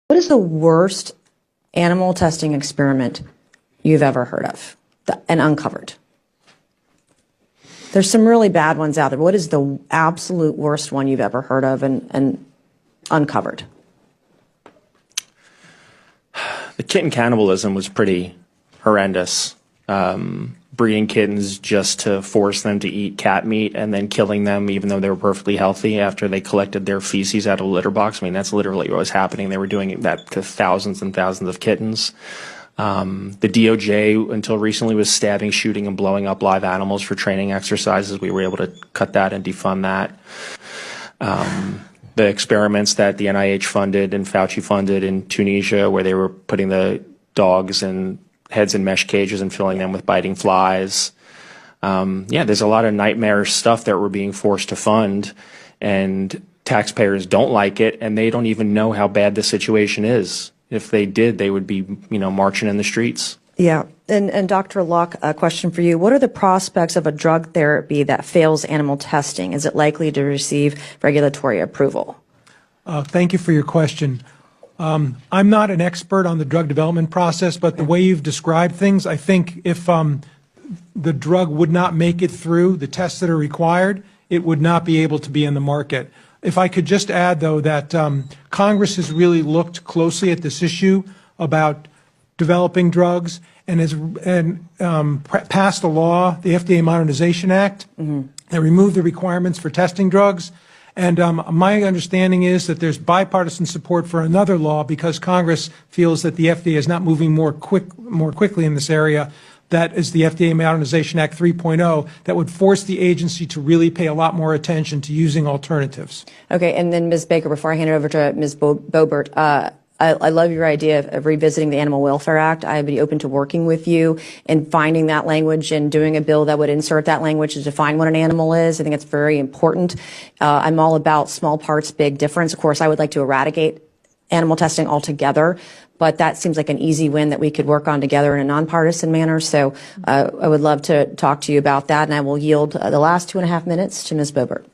What is the worst animal testing experiment you've ever heard of and uncovered? There's some really bad ones out there. What is the absolute worst one you've ever heard of and uncovered? The kitten cannibalism was pretty horrendous. Breeding kittens just to force them to eat cat meat and then killing them even though they were perfectly healthy after they collected their feces out of a litter box. I mean, that's literally what was happening. They were doing that to thousands and thousands of kittens. The DOJ, until recently, was stabbing, shooting, and blowing up live animals for training exercises. We were able to cut that and defund that. The experiments that the NIH funded and Fauci funded in Tunisia, where they were putting the dogs and heads in mesh cages and filling them with biting flies. Yeah, there's a lot of nightmarish stuff that we're being forced to fund, and taxpayers don't like it, and they don't even know how bad the situation is. If they did, they would be, marching in the streets. Yeah. And Dr. Luck, a question for you. What are the prospects of a drug therapy that fails animal testing? Is it likely to receive regulatory approval? Thank you for your question. I'm not an expert on the drug development process, but the way you've described things, I think if the drug would not make it through the tests that are required, it would not be able to be in the market. If I could just add, though, that Congress has really looked closely at this issue about developing drugs and has passed a law, the FDA Modernization Act, that removed the requirements for testing drugs. And my understanding is that there's bipartisan support for another law because Congress feels that the FDA is not moving more quickly in this area. That is the FDA Modernization Act 3.0 that would force the agency to really pay a lot more attention to using alternatives. Okay, and then Ms. Baker, before I hand it over to Ms. Boebert, I love your idea of revisiting the Animal Welfare Act. I would be open to working with you and finding that language and doing a bill that would insert that language to define what an animal is. I think it's very important. I'm all about small parts, big difference. Of course, I would like to eradicate animal testing altogether, but that seems like an easy win that we could work on together in a nonpartisan manner. So I would love to talk to you about that, and I will yield the last 2.5 minutes to Ms. Boebert.